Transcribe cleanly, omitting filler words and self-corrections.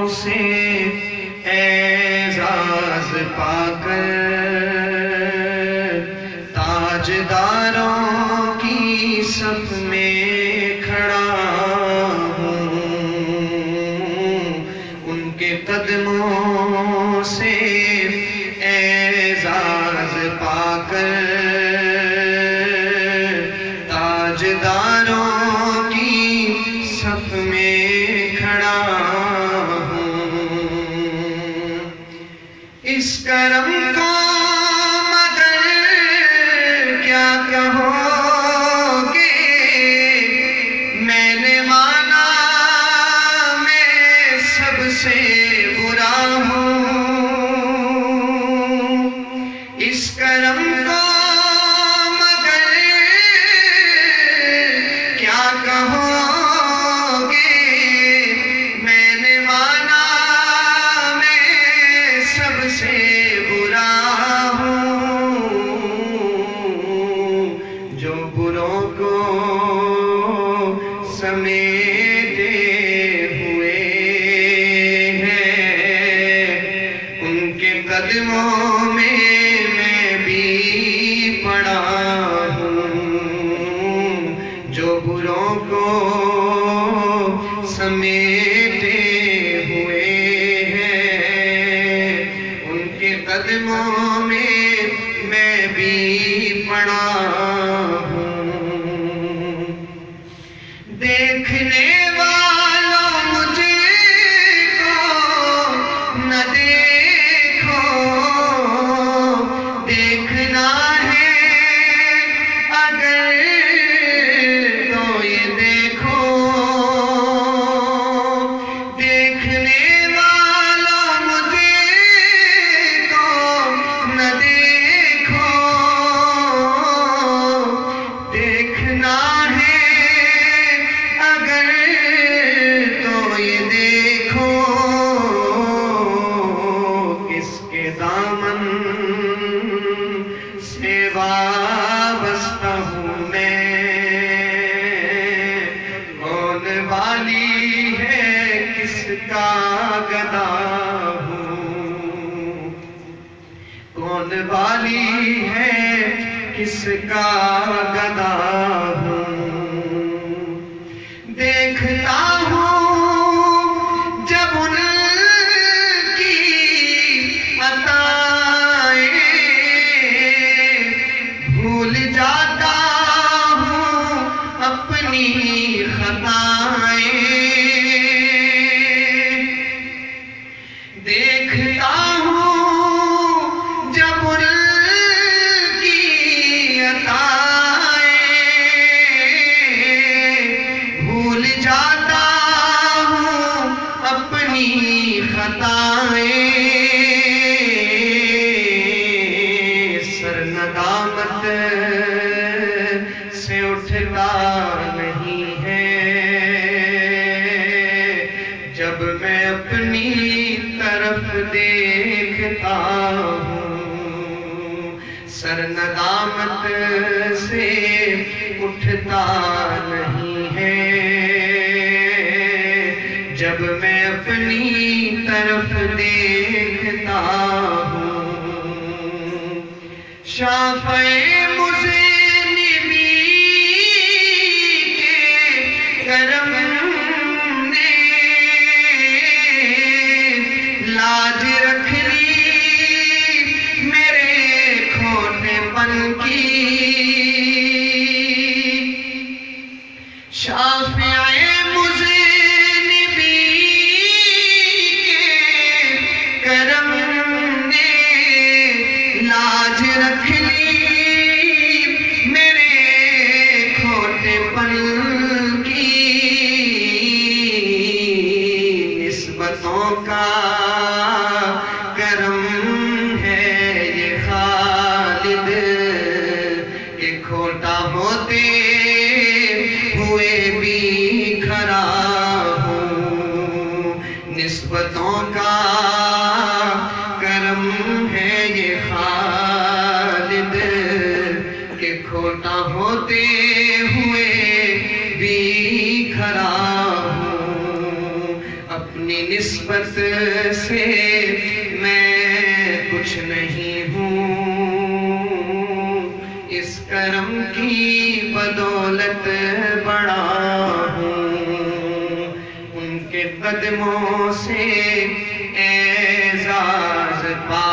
سے اعزاز پا کر تاجداروں کی صف میں کھڑا ہوں، ان کے قدموں سے اعزاز پا کر تاجداروں کی صف میں کھڑا ہوں۔ اس کرم کو مگر کیا کہو گے، میں نے مانا میں سب سے برا ہوں۔ اس کرم کو مگر کیا کہو گے، میں نے مانا میں سب سے برا ہوں۔ جو بروں کو سمیٹے ہوئے ہیں، ان کے قدموں میں میں بھی پڑا ہوں۔ جو بروں کو سمیٹے ہوئے ہیں، ان کے قدموں میں میں بھی پڑا ہوں۔ دیکھنے والوں مجھے کو نہ دیکھو، دیکھنا ہے اگر تو یہ دیکھو۔ دیکھنے والوں مجھے کو نہ دیکھو، دیکھنا ہے اگر تو یہ دیکھو۔ کس کے دامن سے وابستہ ہوں میں، کون والی ہے کس کا گدا ہوں، کون والی ہے کس کا گدا ہوں۔ دیکھتا ہوں جب ان کی عطائیں، بھول جاتا ہوں اپنی خطائیں۔ دیکھتا ہوں جب ان کی عطائیں، بھول جاتا ہوں اپنی خطائیں۔ سر ندامت سے اٹھتا نہیں ہے، جب میں اپنی طرف دیکھتا ہوں۔ سر ندامت سے اٹھتا نہیں ہے، جب میں اپنی طرف دیکھتا ہوں۔ شافعِ مذنبی کے کرم نے لاج رکھ لی میرے کھوٹے پن کی۔ شافعِ مذنبی کے کرم نے لاج رکھ لی میرے کھوٹے پن کی۔ نسبتوں کا کرم ہے یہ خالد، کہ کھوٹا ہوتے ہوئے بھی کھڑا ہوں۔ نسبتوں کا کرم ہے یہ خالد، کہ کھوٹا ہوتے ہوئے بھی کھڑا ہوں۔ اپنی نسبت سے میں کچھ نہیں ہوں، اس کرم کی بدولت بڑا ہوں، ان کے قدموں سے اعزاز پا